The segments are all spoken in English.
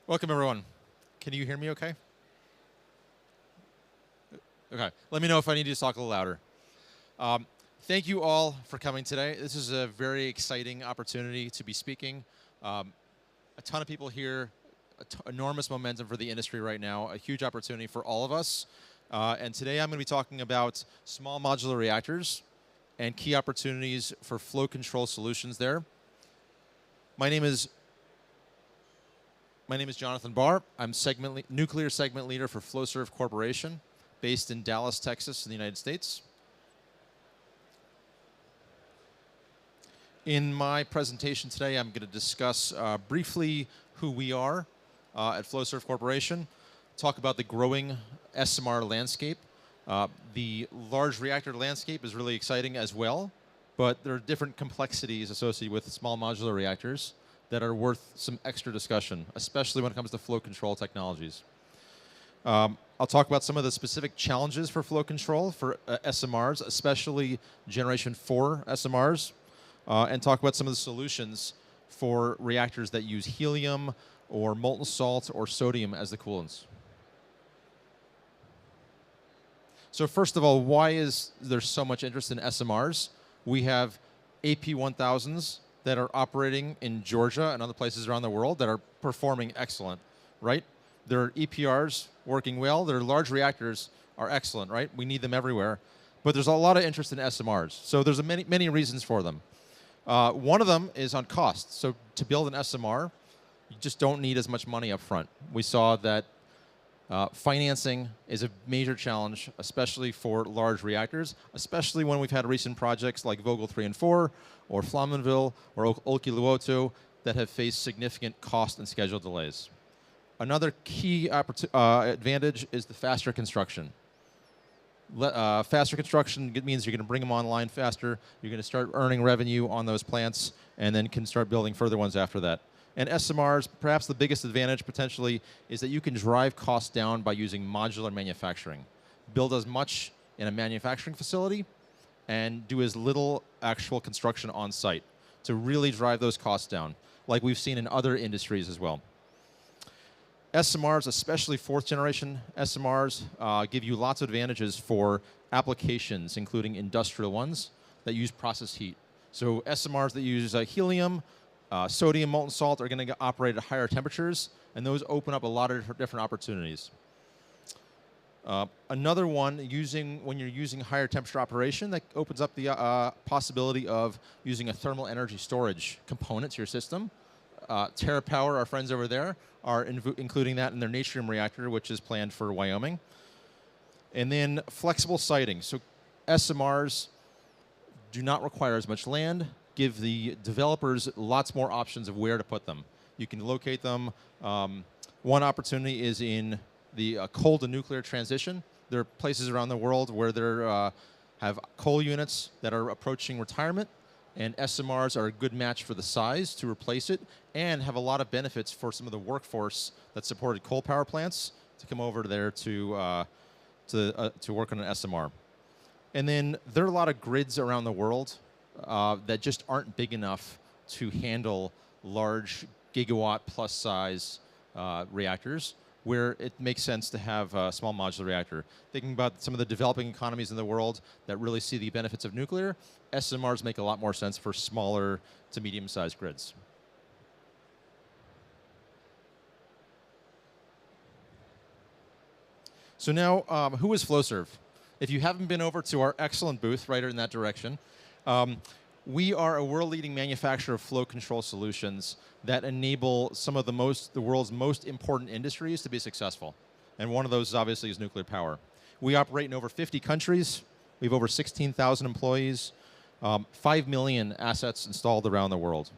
Welcome, everyone. Can you hear me okay? Okay. Let me know if I need to talk a little louder. Um, Thank you all for coming today. This is a very exciting opportunity to be speaking. A ton of people here, enormous momentum for the industry right now, a huge opportunity for all of us. And today I'm going to be talking about small modular reactors and key opportunities for flow control solutions there. My name is Jonathan Barr. I'm nuclear segment leader for Flowserve Corporation, based in Dallas, Texas, in the United States. In my presentation today, I'm going to discuss briefly who we are at Flowserve Corporation, talk about the growing SMR landscape. The large reactor landscape is really exciting as well, but there are different complexities associated with small modular reactors that are worth some extra discussion, especially when it comes to flow control technologies. I'll talk about some of the specific challenges for flow control for SMRs, especially Generation 4 SMRs, and talk about some of the solutions for reactors that use helium or molten salt or sodium as the coolants. So first of all, why is there so much interest in SMRs? We have AP1000s that are operating in Georgia and other places around the world that are performing excellent, right? There are EPRs working well. Their large reactors are excellent, right? We need them everywhere. But there's a lot of interest in SMRs. So there's many reasons for them. One of them is on cost. So to build an SMR, you just don't need as much money up front. We saw that financing is a major challenge, especially for large reactors, especially when we've had recent projects like Vogtle 3 and 4, or Flamanville, or Olkiluoto that have faced significant cost and schedule delays. Another key advantage is the faster construction. Faster construction means you're going to bring them online faster, you're going to start earning revenue on those plants, and then can start building further ones after that. And SMRs, perhaps the biggest advantage potentially is that you can drive costs down by using modular manufacturing. Build as much in a manufacturing facility and do as little actual construction on site to really drive those costs down, like we've seen in other industries as well. SMRs, especially fourth generation SMRs, give you lots of advantages for applications, including industrial ones that use process heat. So SMRs that use helium, sodium, molten salt are going to operate at higher temperatures, and those open up a lot of different opportunities. Another one, when you're using higher temperature operation, that opens up the possibility of using a thermal energy storage component to your system. TerraPower, our friends over there, are including that in their Natrium reactor, which is planned for Wyoming. And then flexible siting. So SMRs do not require as much land, give the developers lots more options of where to put them. You can locate them. One opportunity is in the coal to nuclear transition. There are places around the world where there have coal units that are approaching retirement, and SMRs are a good match for the size to replace it and have a lot of benefits for some of the workforce that supported coal power plants to come over there to work on an SMR. And then there are a lot of grids around the world that just aren't big enough to handle large gigawatt plus size reactors, where it makes sense to have a small modular reactor. Thinking about some of the developing economies in the world that really see the benefits of nuclear, SMRs make a lot more sense for smaller to medium-sized grids. So now, who is Flowserve? If you haven't been over to our excellent booth right in that direction, we are a world-leading manufacturer of flow control solutions that enable some of the world's most important industries to be successful. And one of those obviously is nuclear power. We operate in over 50 countries. We have over 16,000 employees, 5 million assets installed around the world.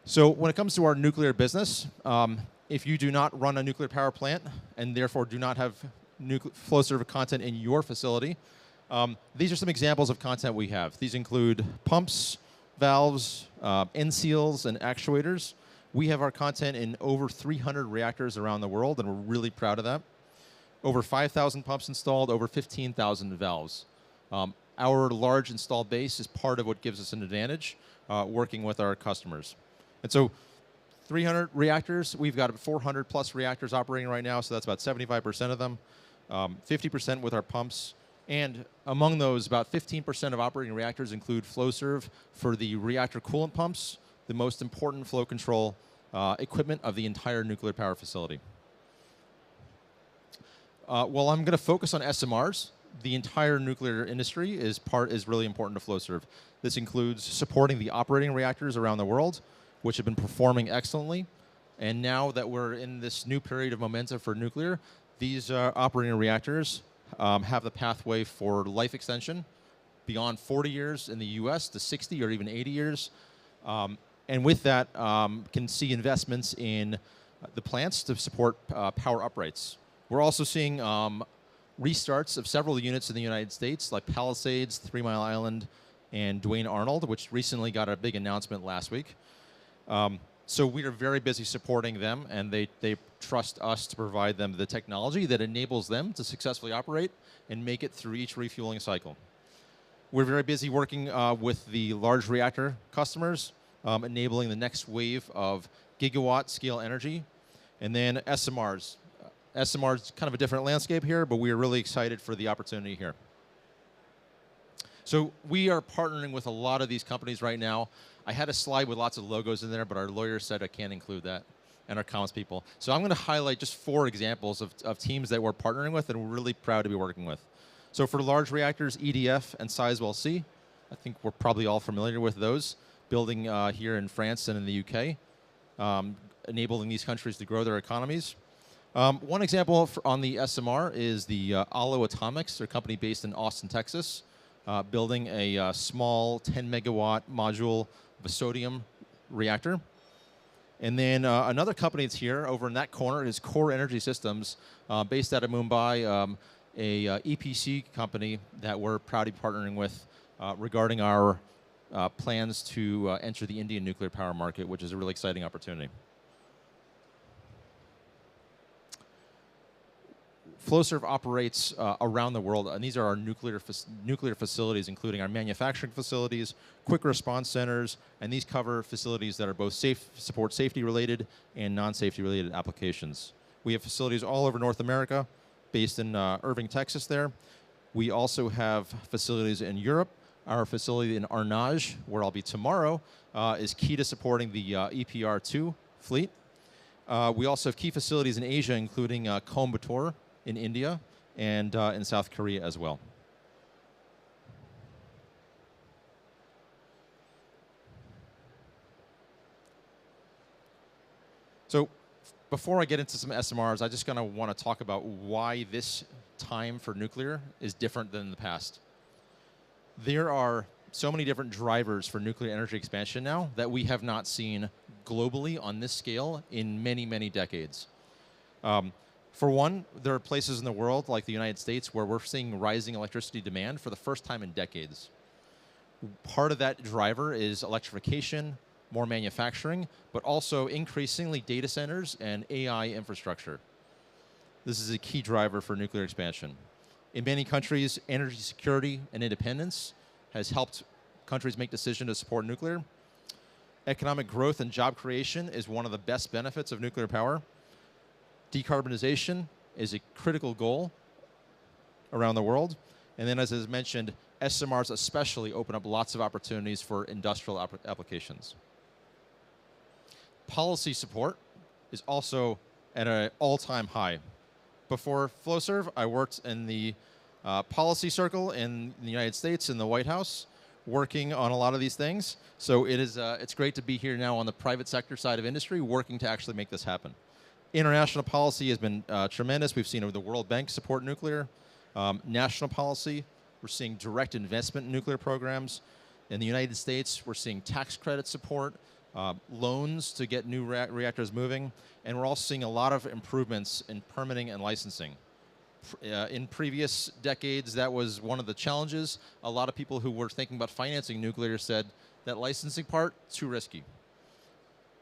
So when it comes to our nuclear business, if you do not run a nuclear power plant and therefore do not have Flowserve content in your facility, these are some examples of content we have. These include pumps, valves, end seals, and actuators. We have our content in over 300 reactors around the world, and we're really proud of that. Over 5,000 pumps installed, over 15,000 valves. Our large installed base is part of what gives us an advantage working with our customers. And so 300 reactors. We've got 400 plus reactors operating right now, so that's about 75% of them. 50% with our pumps. And among those, about 15% of operating reactors include Flowserve for the reactor coolant pumps, the most important flow control equipment of the entire nuclear power facility. Well, I'm going to focus on SMRs. The entire nuclear industry is really important to Flowserve. This includes supporting the operating reactors around the world, which have been performing excellently. And now that we're in this new period of momentum for nuclear, these operating reactors have the pathway for life extension beyond 40 years in the US to 60 or even 80 years. And with that, can see investments in the plants to support power uprates. We're also seeing restarts of several units in the United States, like Palisades, 3 Mile Island, and Duane Arnold, which recently got a big announcement last week. So we are very busy supporting them, and they trust us to provide them the technology that enables them to successfully operate and make it through each refueling cycle. We're very busy working with the large reactor customers, enabling the next wave of gigawatt scale energy, and then SMRs. SMRs is kind of a different landscape here, but we are really excited for the opportunity here. So we are partnering with a lot of these companies right now. I had a slide with lots of logos in there, but our lawyer said I can't include that, and our comms people. So I'm going to highlight just 4 examples of teams that we're partnering with and we're really proud to be working with. So for large reactors, EDF and Sizewell C, I think we're probably all familiar with those, building here in France and in the UK, enabling these countries to grow their economies. One example on the SMR is the Allo Atomics, a company based in Austin, Texas, building a small 10 megawatt module of a sodium reactor. And then another company that's here over in that corner is Core Energy Systems, based out of Mumbai, a EPC company that we're proud to be partnering with regarding our plans to enter the Indian nuclear power market, which is a really exciting opportunity. Flowserve operates around the world, and these are our nuclear facilities, including our manufacturing facilities, quick response centers, and these cover facilities that are both support safety-related and non-safety-related applications. We have facilities all over North America, based in Irving, Texas there. We also have facilities in Europe. Our facility in Arnage, where I'll be tomorrow, is key to supporting the EPR2 fleet. We also have key facilities in Asia, including Coimbatore in India and in South Korea as well. So before I get into some SMRs, I just kind of want to talk about why this time for nuclear is different than the past. There are so many different drivers for nuclear energy expansion now that we have not seen globally on this scale in many, many decades. For one, there are places in the world, like the United States, where we're seeing rising electricity demand for the first time in decades. Part of that driver is electrification, more manufacturing, but also increasingly data centers and AI infrastructure. This is a key driver for nuclear expansion. In many countries, energy security and independence has helped countries make decisions to support nuclear. Economic growth and job creation is one of the best benefits of nuclear power. Decarbonization is a critical goal around the world. And then, as I mentioned, SMRs especially open up lots of opportunities for industrial applications. Policy support is also at an all-time high. Before Flowserve, I worked in the policy circle in the United States, in the White House, working on a lot of these things. So it's great to be here now on the private sector side of industry, working to actually make this happen. International policy has been tremendous. We've seen the World Bank support nuclear. National policy, we're seeing direct investment in nuclear programs. In the United States, we're seeing tax credit support, loans to get new reactors moving, and we're also seeing a lot of improvements in permitting and licensing. In previous decades, that was one of the challenges. A lot of people who were thinking about financing nuclear said that licensing part, too risky.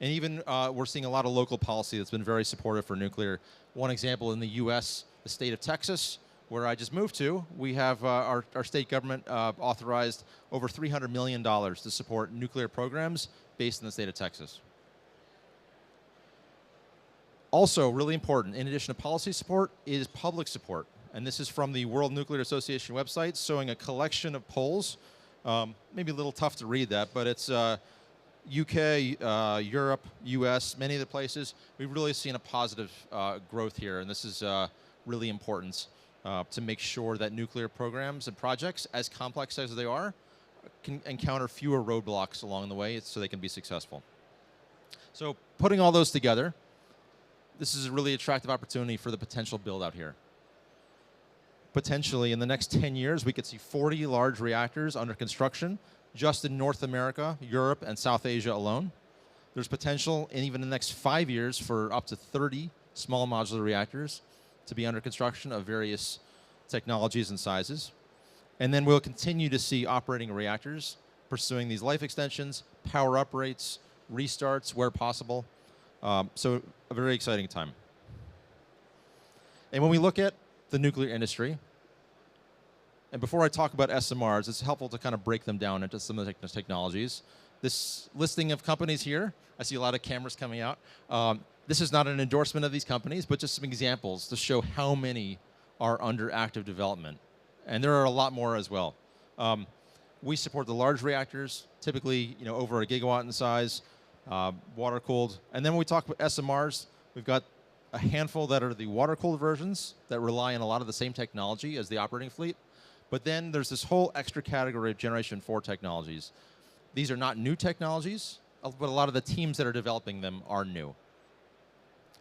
And even we're seeing a lot of local policy that's been very supportive for nuclear. One example in the US, the state of Texas, where I just moved to, we have our state government authorized over $300 million to support nuclear programs based in the state of Texas. Also, really important, in addition to policy support, is public support. And this is from the World Nuclear Association website, showing a collection of polls. Maybe a little tough to read that, but it's UK, Europe, US, many of the places. We've really seen a positive growth here, and this is really important to make sure that nuclear programs and projects, as complex as they are, can encounter fewer roadblocks along the way so they can be successful. So putting all those together, this is a really attractive opportunity for the potential build out here. Potentially, in the next 10 years, we could see 40 large reactors under construction just in North America, Europe, and South Asia alone. There's potential in even the next 5 years for up to 30 small modular reactors to be under construction of various technologies and sizes. And then we'll continue to see operating reactors pursuing these life extensions, power up rates, restarts where possible. So a very exciting time. And when we look at the nuclear industry, and before I talk about SMRs, it's helpful to kind of break them down into some of the technologies. This listing of companies here, I see a lot of cameras coming out. This is not an endorsement of these companies, but just some examples to show how many are under active development. And there are a lot more as well. We support the large reactors, typically over 1 gigawatt in size, water-cooled. And then when we talk about SMRs, we've got a handful that are the water-cooled versions that rely on a lot of the same technology as the operating fleet. But then there's this whole extra category of Generation 4 technologies. These are not new technologies, but a lot of the teams that are developing them are new.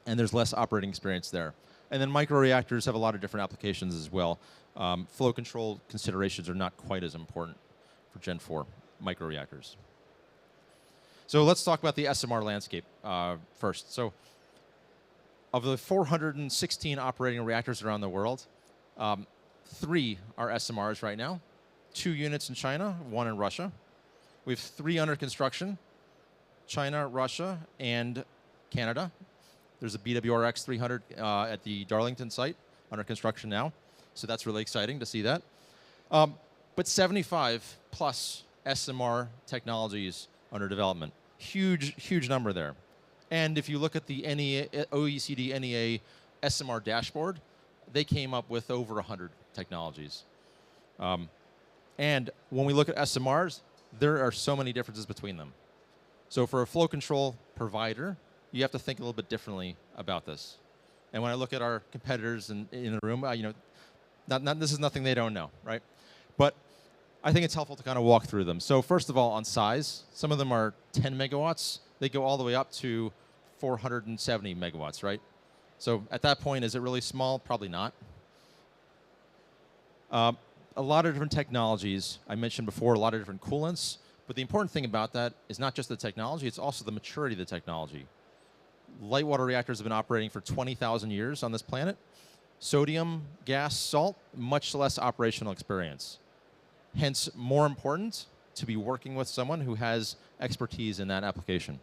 And there's less operating experience there. And then microreactors have a lot of different applications as well. Flow control considerations are not quite as important for Gen 4 microreactors. So let's talk about the SMR landscape first. So of the 416 operating reactors around the world, 3 are SMRs right now, 2 units in China, 1 in Russia. We have 3 under construction, China, Russia, and Canada. There's a BWRX 300 at the Darlington site under construction now. So that's really exciting to see that. But 75 plus SMR technologies under development. Huge, huge number there. And if you look at the NEA, OECD NEA SMR dashboard, they came up with over 100 technologies. And when we look at SMRs, there are so many differences between them. So for a flow control provider, you have to think a little bit differently about this. And when I look at our competitors in the room, this is nothing they don't know, right? But I think it's helpful to kind of walk through them. So first of all, on size, some of them are 10 megawatts. They go all the way up to 470 megawatts, right? So at that point, is it really small? Probably not. A lot of different technologies. I mentioned before, a lot of different coolants. But the important thing about that is not just the technology, it's also the maturity of the technology. Light water reactors have been operating for 20,000 years on this planet. Sodium, gas, salt, much less operational experience. Hence, more important to be working with someone who has expertise in that application.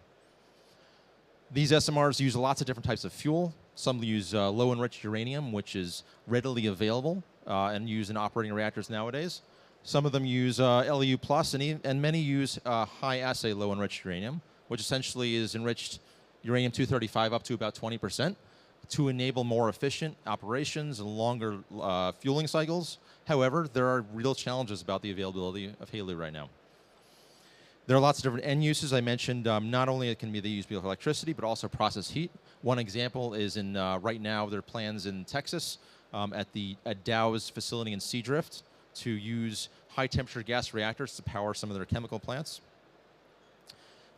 These SMRs use lots of different types of fuel. Some use low-enriched uranium, which is readily available and used in operating reactors nowadays. Some of them use LEU+, and many use high-assay low-enriched uranium, which essentially is enriched uranium-235 up to about 20% to enable more efficient operations and longer fueling cycles. However, there are real challenges about the availability of HALEU right now. There are lots of different end uses. I mentioned not only can be used for electricity, but also process heat. One example is in right now there are plans in Texas at Dow's facility in Seadrift to use high-temperature gas reactors to power some of their chemical plants.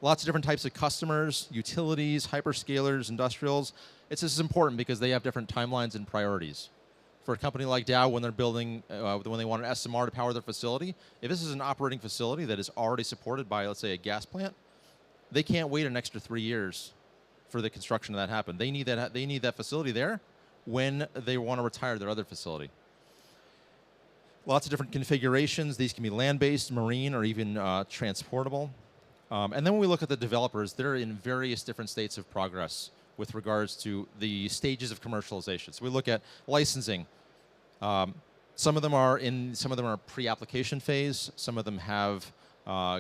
Lots of different types of customers, utilities, hyperscalers, industrials. This is important because they have different timelines and priorities. For a company like Dow, when they're building, when they want an SMR to power their facility, if this is an operating facility that is already supported by, let's say, a gas plant, they can't wait an extra 3 years for the construction of that to happen. They need that facility there when they want to retire their other facility. Lots of different configurations. These can be land-based, marine, or even transportable. And then when we look at the developers, they're in various different states of progress with regards to the stages of commercialization. So we look at licensing. Some of them are pre-application phase. Some of them have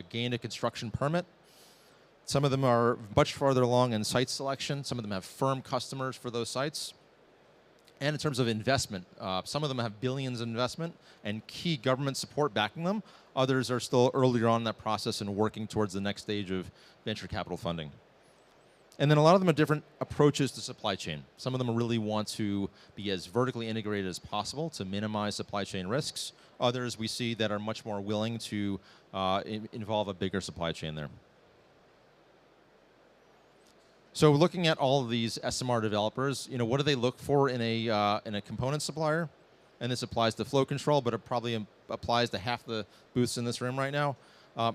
gained a construction permit. Some of them are much farther along in site selection. Some of them have firm customers for those sites. And in terms of investment, some of them have billions in investment and key government support backing them. Others are still earlier on in that process and working towards the next stage of venture capital funding. And then a lot of them have different approaches to supply chain. Some of them really want to be as vertically integrated as possible to minimize supply chain risks. Others we see that are much more willing to involve a bigger supply chain there. So looking at all of these SMR developers, what do they look for in a component supplier? And this applies to flow control, but it probably applies to half the booths in this room right now.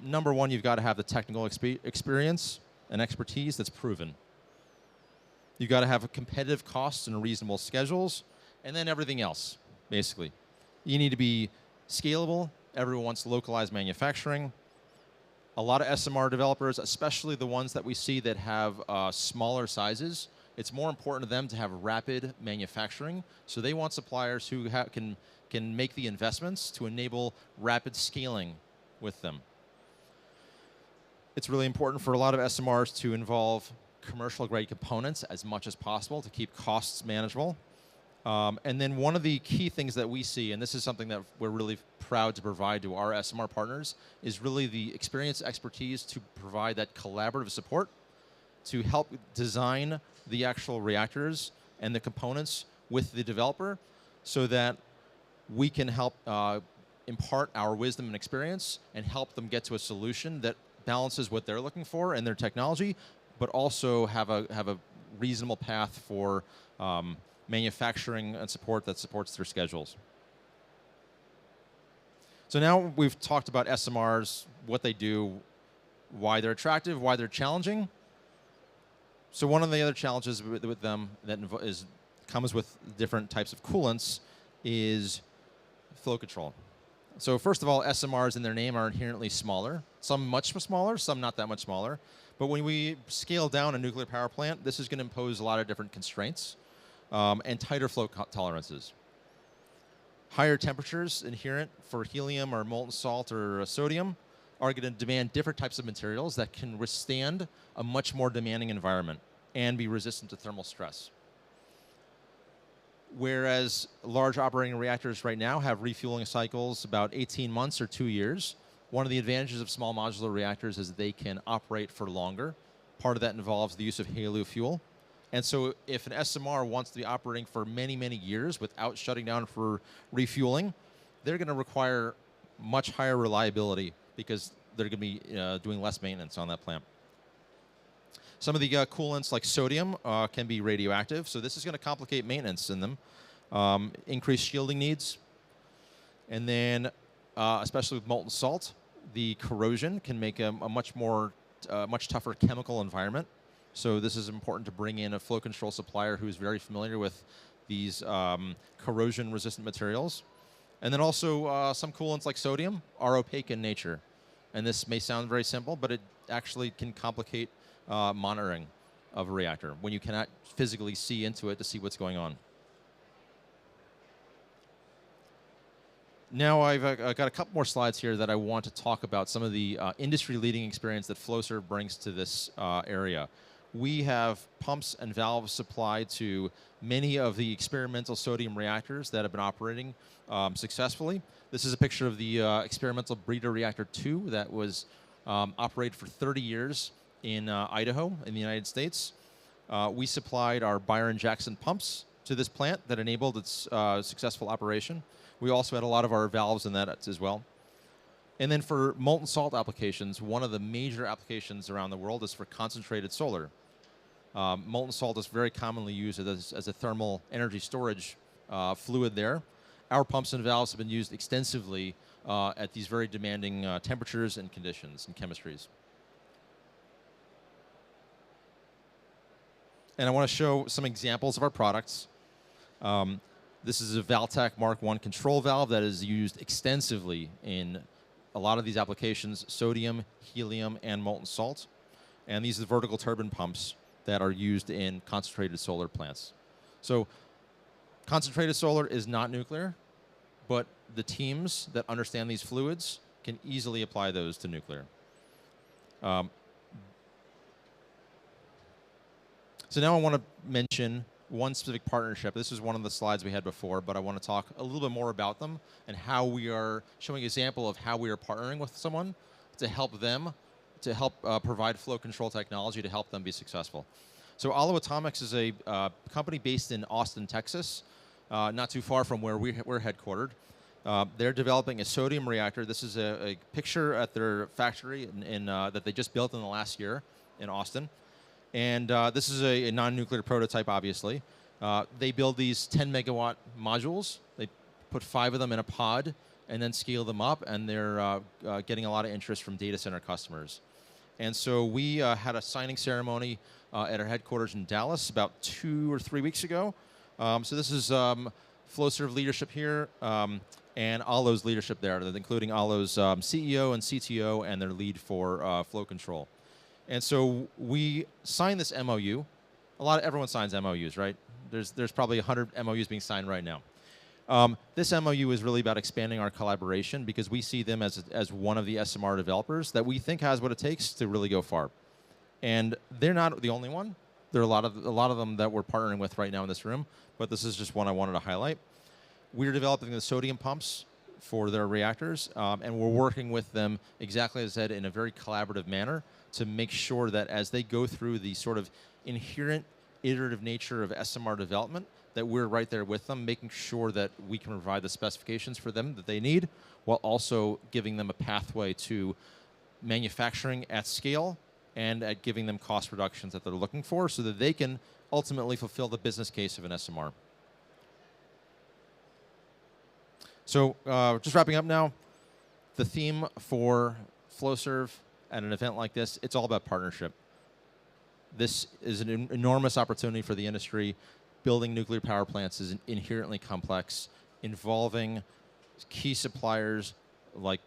Number one, you've got to have the technical experience and expertise that's proven. You've got to have competitive costs and reasonable schedules, and then everything else, basically. You need to be scalable. Everyone wants localized manufacturing. A lot of SMR developers, especially the ones that we see that have smaller sizes, it's more important to them to have rapid manufacturing. So they want suppliers who can make the investments to enable rapid scaling with them. It's really important for a lot of SMRs to involve commercial grade components as much as possible to keep costs manageable. And then one of the key things that we see, and this is something that we're really proud to provide to our SMR partners, is really the experience, expertise to provide that collaborative support to help design the actual reactors and the components with the developer so that we can help impart our wisdom and experience and help them get to a solution that balances what they're looking for and their technology, but also have a reasonable path for manufacturing and support that supports their schedules. So now we've talked about SMRs, what they do, why they're attractive, why they're challenging. So one of the other challenges with them that comes with different types of coolants is flow control. So first of all, SMRs in their name are inherently smaller. Some much smaller, some not that much smaller. But when we scale down a nuclear power plant, this is going to impose a lot of different constraints and tighter flow tolerances. Higher temperatures inherent for helium or molten salt or sodium are going to demand different types of materials that can withstand a much more demanding environment and be resistant to thermal stress. Whereas large operating reactors right now have refueling cycles about 18 months or 2 years, one of the advantages of small modular reactors is that they can operate for longer. Part of that involves the use of HALEU fuel. And so if an SMR wants to be operating for many, many years without shutting down for refueling, they're going to require much higher reliability because they're going to be doing less maintenance on that plant. Some of the coolants like sodium can be radioactive, so this is going to complicate maintenance in them. Increased shielding needs. And then, especially with molten salt, the corrosion can make a much tougher chemical environment. So this is important to bring in a flow control supplier who's very familiar with these corrosion-resistant materials. And then also some coolants like sodium are opaque in nature. And this may sound very simple, but it actually can complicate monitoring of a reactor when you cannot physically see into it to see what's going on. Now I've got a couple more slides here that I want to talk about some of the industry-leading experience that Flowserve brings to this area. We have pumps and valves supplied to many of the experimental sodium reactors that have been operating successfully. This is a picture of the experimental breeder reactor 2 that was operated for 30 years in Idaho in the United States. We supplied our Byron-Jackson pumps to this plant that enabled its successful operation. We also had a lot of our valves in that as well. And then for molten salt applications, one of the major applications around the world is for concentrated solar. Molten salt is very commonly used as a thermal energy storage fluid there. Our pumps and valves have been used extensively at these very demanding temperatures and conditions and chemistries. And I want to show some examples of our products. This is a Valtech Mark I control valve that is used extensively in a lot of these applications, sodium, helium, and molten salt. And these are the vertical turbine pumps that are used in concentrated solar plants. So concentrated solar is not nuclear, but the teams that understand these fluids can easily apply those to nuclear. So now I want to mention one specific partnership. This is one of the slides we had before, but I want to talk a little bit more about them and how we are showing an example of how we are partnering with someone to help them, to help provide flow control technology to help them be successful. So Alo Atomics is a company based in Austin, Texas, not too far from where we're headquartered. They're developing a sodium reactor. This is a picture at their factory that they just built in the last year in Austin. And this is a non-nuclear prototype, obviously. They build these 10 megawatt modules. They put 5 of them in a pod and then scale them up, and they're getting a lot of interest from data center customers. And so we had a signing ceremony at our headquarters in Dallas about 2 or 3 weeks ago. So this is Flowserve leadership here and Alo's leadership there, including Alo's CEO and CTO and their lead for flow control. And so we signed this MOU. Everyone signs MOUs, right? There's probably 100 MOUs being signed right now. This MOU is really about expanding our collaboration because we see them as one of the SMR developers that we think has what it takes to really go far. And they're not the only one. There are a lot of them that we're partnering with right now in this room, but this is just one I wanted to highlight. We're developing the sodium pumps for their reactors, and we're working with them, exactly as I said, in a very collaborative manner to make sure that as they go through the sort of inherent iterative nature of SMR development, that we're right there with them, making sure that we can provide the specifications for them that they need, while also giving them a pathway to manufacturing at scale and at giving them cost reductions that they're looking for so that they can ultimately fulfill the business case of an SMR. So just wrapping up now, the theme for Flowserve at an event like this, it's all about partnership. This is an enormous opportunity for the industry. Building nuclear power plants is inherently complex, involving key suppliers like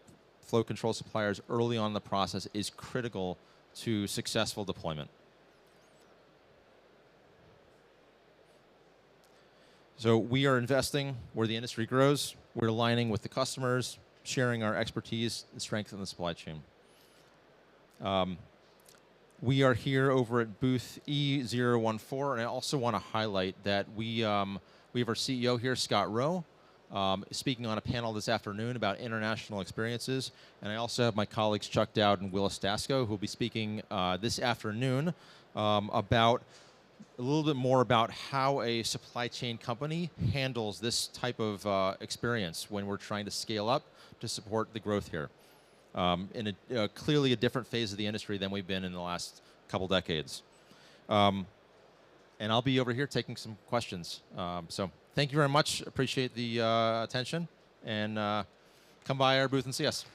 flow control suppliers early on in the process is critical to successful deployment. So we are investing where the industry grows. We're aligning with the customers, sharing our expertise and strengthening the supply chain. We are here over at booth E014, and I also want to highlight that we have our CEO here, Scott Rowe, speaking on a panel this afternoon about international experiences. And I also have my colleagues Chuck Dowd and Will Estasco, who will be speaking this afternoon about a little bit more about how a supply chain company handles this type of experience when we're trying to scale up to support the growth here. In clearly a different phase of the industry than we've been in the last couple decades. And I'll be over here taking some questions. So thank you very much. Appreciate the attention. And come by our booth and see us.